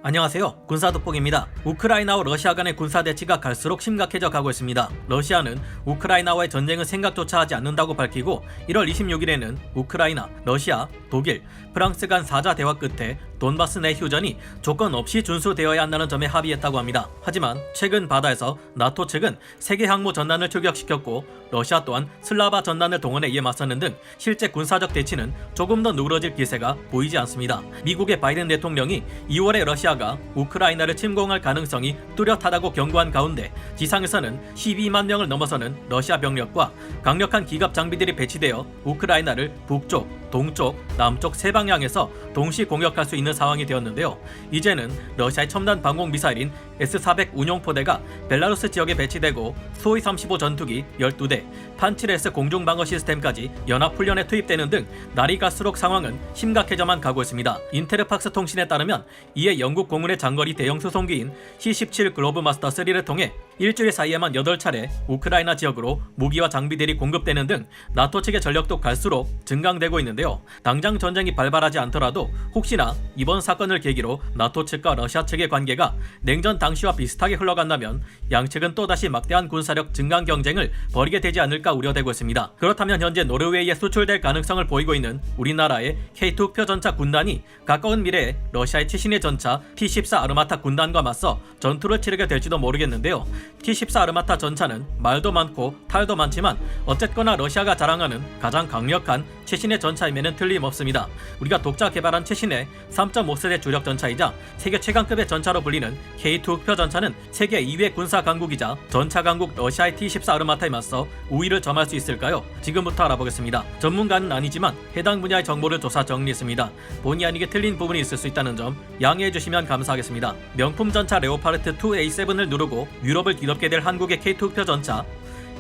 안녕하세요. 군사돋보기입니다. 우크라이나와 러시아 간의 군사 대치가 갈수록 심각해져 가고 있습니다. 러시아는 우크라이나와의 전쟁은 생각조차 하지 않는다고 밝히고 1월 26일에는 우크라이나, 러시아, 독일, 프랑스 간 4자 대화 끝에 돈바스 내 휴전이 조건 없이 준수되어야 한다는 점에 합의했다고 합니다. 하지만 최근 바다에서 나토 측은 세계 항모 전단을 출격시켰고 러시아 또한 슬라바 전단을 동원해 이에 맞서는 등 실제 군사적 대치는 조금 더 누그러질 기세가 보이지 않습니다. 미국의 바이든 대통령이 2월에 러시아가 우크라이나를 침공할 가능성이 뚜렷하다고 경고한 가운데 지상에서는 12만 명을 넘어서는 러시아 병력과 강력한 기갑 장비들이 배치되어 우크라이나를 북쪽, 동쪽, 남쪽 세 방향에서 동시 공격할 수 있는 상황이 되었는데요. 이제는 러시아의 첨단 방공 미사일인 S-400 운용포대가 벨라루스 지역에 배치되고 수호이 35 전투기 12대, 판치레스 공중방어 시스템까지 연합훈련에 투입되는 등 날이 갈수록 상황은 심각해져만 가고 있습니다. 인테르팍스 통신에 따르면 이에 영국 공군의 장거리 대형 수송기인 C-17 글로브마스터 3를 통해 일주일 사이에만 8차례 우크라이나 지역으로 무기와 장비들이 공급되는 등 나토 측의 전력도 갈수록 증강되고 있는데요. 당장 전쟁이 발발하지 않더라도 혹시나 이번 사건을 계기로 나토 측과 러시아 측의 관계가 냉전 당시와 비슷하게 흘러간다면 양측은 또다시 막대한 군사력 증강 경쟁을 벌이게 되지 않을까 우려되고 있습니다. 그렇다면 현재 노르웨이에 수출될 가능성을 보이고 있는 우리나라의 K2 표전차 군단이 가까운 미래에 러시아의 최신의 전차 T-14 아르마타 군단과 맞서 전투를 치르게 될지도 모르겠는데요. T-14 아르마타 전차는 말도 많고 탈도 많지만 어쨌거나 러시아가 자랑하는 가장 강력한 최신의 전차임에는 틀림없습니다. 우리가 독자 개발한 최신의 3.5세대 주력 전차이자 세계 최강급의 전차로 불리는 K2 표전차는 세계 2위 군사 강국이자 전차 강국 러시아의 T-14 아르마타에 맞서 우위를 점할 수 있을까요? 지금부터 알아보겠습니다. 전문가는 아니지만 해당 분야의 정보를 조사 정리했습니다. 본의 아니게 틀린 부분이 있을 수 있다는 점 양해해 주시면 감사하겠습니다. 명품 전차 레오파르트 2A7을 누르고 유럽을 뒤덮게 될 한국의 K2 표전차.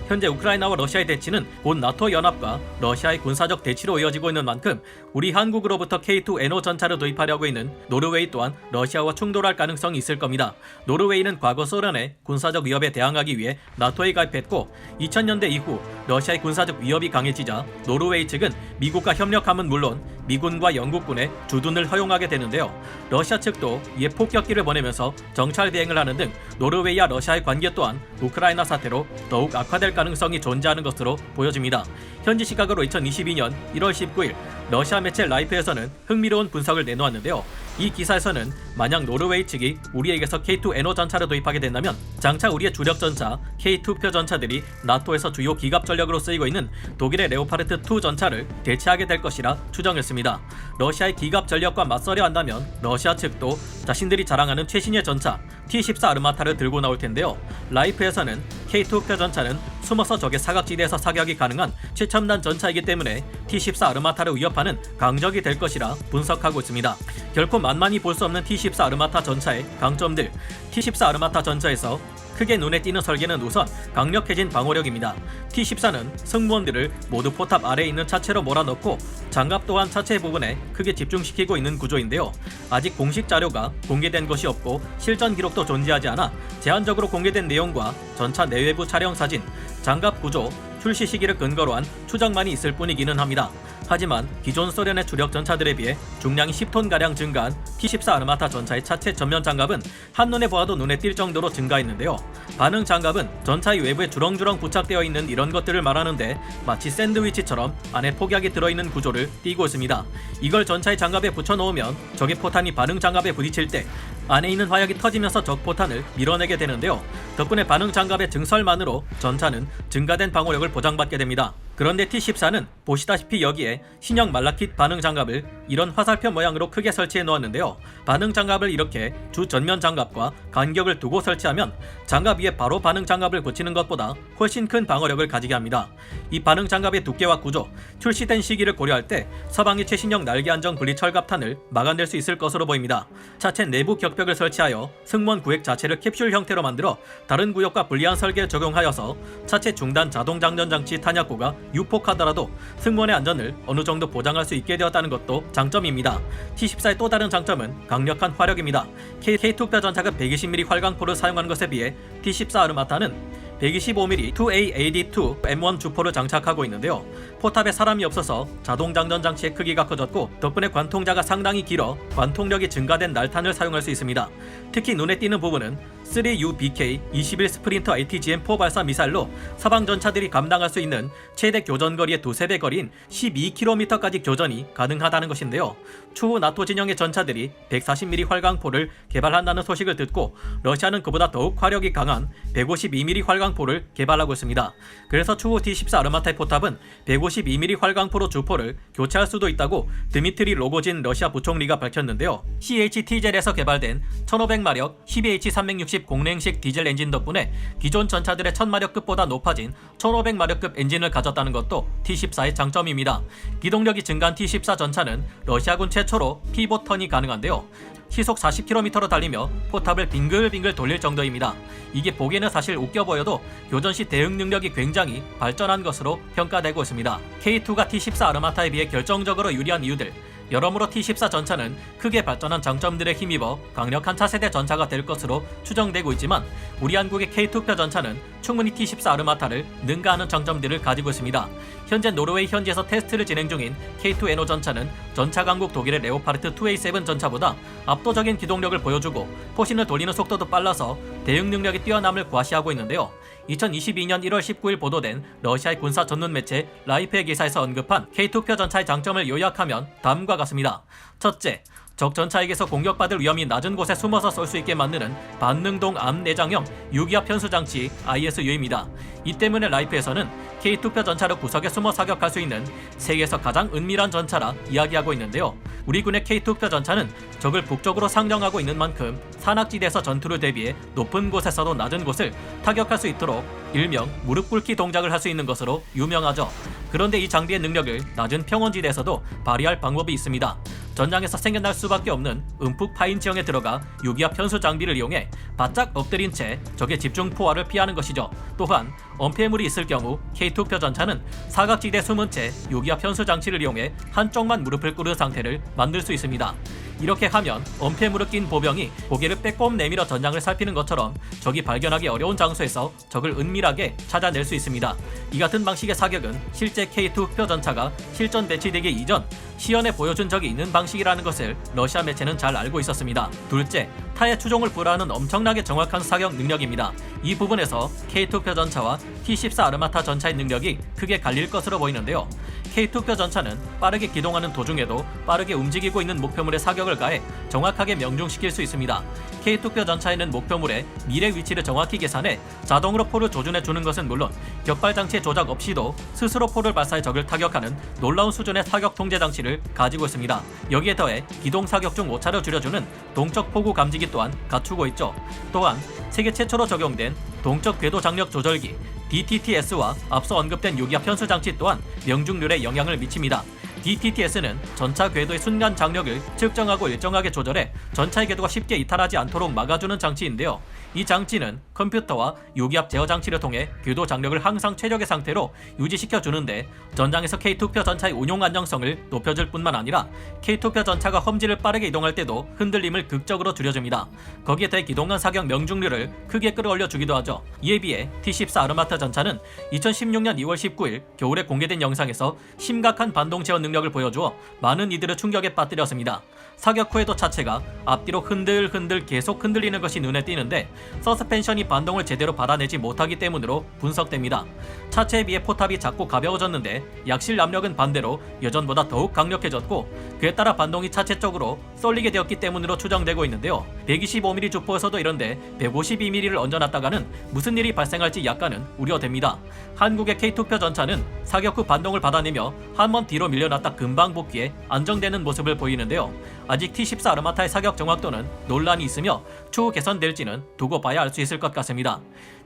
현재 우크라이나와 러시아의 대치는 곧 나토 연합과 러시아의 군사적 대치로 이어지고 있는 만큼 우리 한국으로부터 K2NO 전차를 도입하려고 있는 노르웨이 또한 러시아와 충돌할 가능성이 있을 겁니다. 노르웨이는 과거 소련의 군사적 위협에 대항하기 위해 나토에 가입했고 2000년대 이후 러시아의 군사적 위협이 강해지자 노르웨이 측은 미국과 협력함은 물론 미군과 영국군의 주둔을 허용하게 되는데요. 러시아 측도 이에 폭격기를 보내면서 정찰 대행을 하는 등 노르웨이와 러시아의 관계 또한 우크라이나 사태로 더욱 악화될 가능성이 존재하는 것으로 보여집니다. 현지 시각으로 2022년 1월 19일 러시아 매체 라이프에서는 흥미로운 분석을 내놓았는데요. 이 기사에서는 만약 노르웨이 측이 우리에게서 K2NO 전차를 도입하게 된다면 장차 우리의 주력 전차 K2표 전차들이 나토에서 주요 기갑 전력으로 쓰이고 있는 독일의 레오파르트 2 전차를 대체하게 될 것이라 추정했습니다. 러시아의 기갑 전력과 맞서려 한다면 러시아 측도 자신들이 자랑하는 최신의 전차 T-14 아르마타를 들고 나올 텐데요. 라이프에서는 K2표 전차는 숨어서 적의 사각지대에서 사격이 가능한 최첨단 전차이기 때문에 T-14 아르마타를 위협하는 강적이 될 것이라 분석하고 있습니다. 결코 만만히 볼 수 없는 T-14 아르마타 전차의 강점들. T-14 아르마타 전차에서 크게 눈에 띄는 설계는 우선 강력해진 방어력입니다. T-14는 승무원들을 모두 포탑 아래에 있는 차체로 몰아넣고 장갑 또한 차체 부분에 크게 집중시키고 있는 구조인데요. 아직 공식 자료가 공개된 것이 없고 실전 기록도 존재하지 않아 제한적으로 공개된 내용과 전차 내외부 촬영 사진, 장갑 구조, 출시 시기를 근거로 한 추정만이 있을 뿐이기는 합니다. 하지만 기존 소련의 주력 전차들에 비해 중량이 10톤가량 증가한 T-14 아르마타 전차의 차체 전면 장갑은 한눈에 보아도 눈에 띌 정도로 증가했는데요. 반응 장갑은 전차의 외부에 주렁주렁 부착되어 있는 이런 것들을 말하는데 마치 샌드위치처럼 안에 폭약이 들어있는 구조를 띠고 있습니다. 이걸 전차의 장갑에 붙여놓으면 적의 포탄이 반응 장갑에 부딪힐 때 안에 있는 화약이 터지면서 적 포탄을 밀어내게 되는데요. 덕분에 반응 장갑의 증설만으로 전차는 증가된 방어력을 보장받게 됩니다. 그런데 T-14는 보시다시피 여기에 신형 말라킷 반응 장갑을 이런 화살표 모양으로 크게 설치해 놓았는데요. 반응 장갑을 이렇게 주 전면 장갑과 간격을 두고 설치하면 장갑 위에 바로 반응 장갑을 붙이는 것보다 훨씬 큰 방어력을 가지게 합니다. 이 반응 장갑의 두께와 구조, 출시된 시기를 고려할 때 서방의 최신형 날개 안정 분리 철갑탄을 막아낼 수 있을 것으로 보입니다. 차체 내부 격벽을 설치하여 승무원 구획 자체를 캡슐 형태로 만들어 다른 구역과 분리한 설계를 적용하여서 차체 중단 자동 장전 장치 탄약고가 유폭하더라도 승무원의 안전을 어느 정도 보장할 수 있게 되었다는 것도 장점입니다. T-14의 또 다른 장점은 강력한 화력입니다. K2표 전차가 120mm 활강포를 사용하는 것에 비해 T-14 아르마타는 125mm 2AAD2 M1 주포를 장착하고 있는데요. 포탑에 사람이 없어서 자동 장전 장치의 크기가 커졌고 덕분에 관통자가 상당히 길어 관통력이 증가된 날탄을 사용할 수 있습니다. 특히 눈에 띄는 부분은 3UBK 21 스프린터 ATGM-4 발사 미사일로 서방 전차들이 감당할 수 있는 최대 교전거리의 두세 배 거리인 12km까지 교전이 가능하다는 것인데요. 추후 나토 진영의 전차들이 140mm 활강포를 개발한다는 소식을 듣고 러시아는 그보다 더욱 화력이 강한 152mm 활강포를 개발하고 있습니다. 그래서 추후 T-14 아르마타의 포탑은 152mm 활강포로 주포를 교체할 수도 있다고 드미트리 로고진 러시아 부총리가 밝혔는데요. CHTZ에서 개발된 1500마력 12H360 공랭식 디젤 엔진 덕분에 기존 전차들의 1000마력급보다 높아진 1500마력급 엔진을 가졌다는 것도 T-14의 장점입니다. 기동력이 증가한 T-14 전차는 러시아군 최초로 피봇 턴이 가능한데요. 시속 40km로 달리며 포탑을 빙글빙글 돌릴 정도입니다. 이게 보기에는 사실 웃겨 보여도 교전 시 대응 능력이 굉장히 발전한 것으로 평가되고 있습니다. K2가 T-14 아르마타에 비해 결정적으로 유리한 이유들, 여러모로 T-14 전차는 크게 발전한 장점들에 힘입어 강력한 차세대 전차가 될 것으로 추정되고 있지만 우리 한국의 K2표 전차는 충분히 T-14 아르마타를 능가하는 장점들을 가지고 있습니다. 현재 노르웨이 현지에서 테스트를 진행 중인 K2NO 전차는 전차 강국 독일의 레오파르트 2A7 전차보다 압도적인 기동력을 보여주고 포신을 돌리는 속도도 빨라서 대응 능력이 뛰어남을 과시하고 있는데요. 2022년 1월 19일 보도된 러시아의 군사 전문 매체 라이프의 기사에서 언급한 K2표 전차의 장점을 요약하면 다음과 같습니다. 첫째, 적 전차에게서 공격받을 위험이 낮은 곳에 숨어서 쏠 수 있게 만드는 반능동 암 내장형 유기압 편수 장치 ISU입니다. 이 때문에 라이프에서는 K2표 전차를 구석에 숨어 사격할 수 있는 세계에서 가장 은밀한 전차라 이야기하고 있는데요. 우리 군의 K2표 전차는 적을 북쪽으로 상정하고 있는 만큼 산악지대에서 전투를 대비해 높은 곳에서도 낮은 곳을 타격할 수 있도록 일명 무릎 꿇기 동작을 할 수 있는 것으로 유명하죠. 그런데 이 장비의 능력을 낮은 평원지대에서도 발휘할 방법이 있습니다. 전장에서 생겨날 수밖에 없는 움푹 파인 지형에 들어가 유기압 편수 장비를 이용해 바짝 엎드린 채 적의 집중 포화를 피하는 것이죠. 또한 엄폐물이 있을 경우 K2표 전차는 사각지대에 숨은 채 유기압 편수 장치를 이용해 한쪽만 무릎을 꿇은 상태를 만들 수 있습니다. 이렇게 하면 엄폐물을 낀 보병이 고개를 빼꼼 내밀어 전장을 살피는 것처럼 적이 발견하기 어려운 장소에서 적을 은밀하게 찾아낼 수 있습니다. 이 같은 방식의 사격은 실제 K2표 전차가 실전 배치되기 이전 시연에 보여준 적이 있는 방식이라는 것을 러시아 매체는 잘 알고 있었습니다. 둘째, 타의 추종을 불허하는 엄청나게 정확한 사격 능력입니다. 이 부분에서 K2표 전차와 T-14 아르마타 전차의 능력이 크게 갈릴 것으로 보이는데요. K2표 전차는 빠르게 기동하는 도중에도 빠르게 움직이고 있는 목표물에 사격을 가해 정확하게 명중시킬 수 있습니다. K2표 전차에는 목표물의 미래 위치를 정확히 계산해 자동으로 포를 조준해 주는 것은 물론 격발 장치의 조작 없이도 스스로 포를 발사해 적을 타격하는 놀라운 수준의 사격 통제 장치를 가지고 있습니다. 여기에 더해 기동 사격 중 오차를 줄여주는 동적 포구 감지기 또한 갖추고 있죠. 또한 세계 최초로 적용된 동적 궤도 장력 조절기 DTTS와 앞서 언급된 유기압 편수 장치 또한 명중률에 영향을 미칩니다. DTTS는 전차 궤도의 순간 장력을 측정하고 일정하게 조절해 전차의 궤도가 쉽게 이탈하지 않도록 막아주는 장치인데요. 이 장치는 컴퓨터와 유기압 제어 장치를 통해 궤도 장력을 항상 최적의 상태로 유지시켜주는데 전장에서 K2표 전차의 운용 안정성을 높여줄 뿐만 아니라 K2표 전차가 험지를 빠르게 이동할 때도 흔들림을 극적으로 줄여줍니다. 거기에 더해 기동간 사격 명중률을 크게 끌어올려주기도 하죠. 이에 비해 T-14 아르마타 전차는 2016년 2월 19일 겨울에 공개된 영상에서 심각한 반동 제어 능력을 보여주어 많은 이들을 충격에 빠뜨렸습니다. 사격 후에도 차체가 앞뒤로 흔들흔들 계속 흔들리는 것이 눈에 띄는데 서스펜션이 반동을 제대로 받아내지 못하기 때문으로 분석됩니다. 차체에 비해 포탑이 작고 가벼워졌는데 약실 압력은 반대로 예전보다 더욱 강력해졌고 그에 따라 반동이 차체 쪽으로 쏠리게 되었기 때문으로 추정되고 있는데요. 125mm 주포에서도 이런데 152mm를 얹어놨다가는 무슨 일이 발생할지 약간은 우려됩니다. 한국의 K2표 전차는 사격 후 반동을 받아내며 한 번 뒤로 밀려났다 금방 복귀해 안정되는 모습을 보이는데요. 아직 T-14 아르마타의 사격 정확도는 논란이 있으며 추후 개선될지는 두고 봐야 알 수 있을 것 같습니다.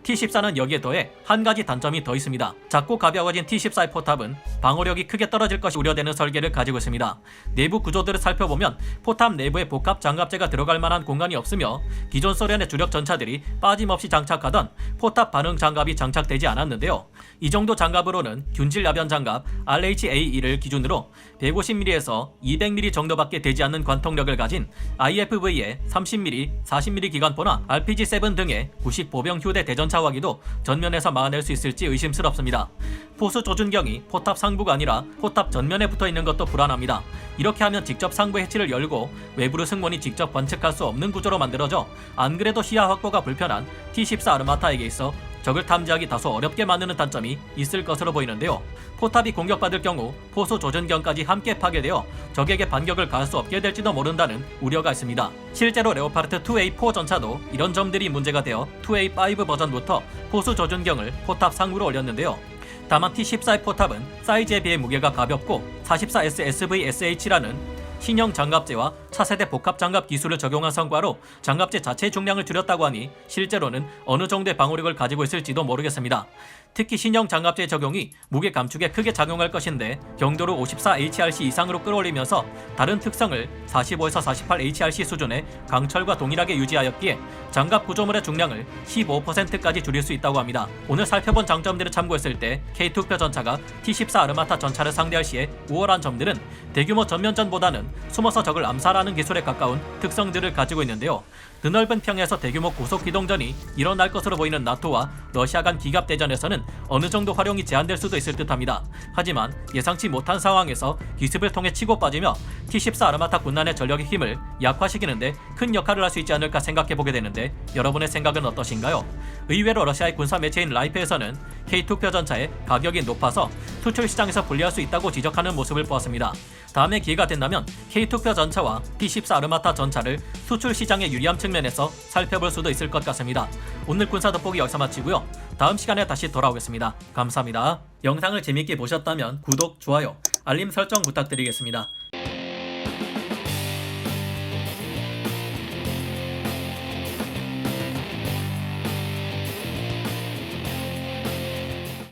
T-14는 여기에 더해 한 가지 단점이 더 있습니다. 작고 가벼워진 T-14의 포탑은 방어력이 크게 떨어질 것이 우려되는 설계를 가지고 있습니다. 내부 구조들을 살펴보면 포탑 내부에 복합 장갑재가 들어갈 만한 공간이 없으며 기존 소련의 주력 전차들이 빠짐없이 장착하던 포탑 반응 장갑이 장착되지 않았는데요. 이 정도 장갑으로는 균질 야변 장갑 RHA-1을 기준으로 150mm에서 200mm 정도밖에 되지 않는 관통력을 가진 IFV의 30mm, 40mm 기관포나 RPG-7 등의 구식 보병 휴대 대전차 자화기도 전면에서 막아낼 수 있을지 의심스럽습니다. 포수 조준경이 포탑 상부가 아니라 포탑 전면에 붙어있는 것도 불안합니다. 이렇게 하면 직접 상부 해치를 열고 외부로 승무원이 직접 관측할 수 없는 구조로 만들어져 안 그래도 시야 확보가 불편한 T-14 아르마타에게 있어 적을 탐지하기 다소 어렵게 만드는 단점이 있을 것으로 보이는데요. 포탑이 공격받을 경우 포수 조준경까지 함께 파괴되어 적에게 반격을 가할 수 없게 될지도 모른다는 우려가 있습니다. 실제로 레오파르트 2A4 전차도 이런 점들이 문제가 되어 2A5 버전부터 포수 조준경을 포탑 상부로 올렸는데요. 다만 T-14의 포탑은 사이즈에 비해 무게가 가볍고 44S SVSH라는 신형 장갑제와 차세대 복합 장갑 기술을 적용한 성과로 장갑제 자체의 중량을 줄였다고 하니 실제로는 어느 정도의 방어력을 가지고 있을지도 모르겠습니다. 특히 신형 장갑제 적용이 무게 감축에 크게 작용할 것인데 경도를 54HRC 이상으로 끌어올리면서 다른 특성을 45에서 48HRC 수준의 강철과 동일하게 유지하였기에 장갑 구조물의 중량을 15%까지 줄일 수 있다고 합니다. 오늘 살펴본 장점들을 참고했을 때 K2표 전차가 T-14 아르마타 전차를 상대할 시에 우월한 점들은 대규모 전면전보다는 숨어서 적을 암살하는 기술에 가까운 특성들을 가지고 있는데요. 드넓은 평야에서 대규모 고속기동전이 일어날 것으로 보이는 나토와 러시아 간 기갑대전에서는 어느 정도 활용이 제한될 수도 있을 듯합니다. 하지만 예상치 못한 상황에서 기습을 통해 치고 빠지며 T-14 아르마타 군단의 전력의 힘을 약화시키는데 큰 역할을 할 수 있지 않을까 생각해보게 되는데 여러분의 생각은 어떠신가요? 의외로 러시아의 군사 매체인 라이프에서는 K2표 전차의 가격이 높아서 수출 시장에서 불리할 수 있다고 지적하는 모습을 보았습니다. 다음에 기회가 된다면 K2표 전차와 T-14 아르마타 전차를 수출 시장의 유리함 측면에서 살펴볼 수도 있을 것 같습니다. 오늘 군사 돋보기 여기서 마치고요. 다음 시간에 다시 돌아오겠습니다. 감사합니다. 영상을 재밌게 보셨다면 구독, 좋아요, 알림 설정 부탁드리겠습니다.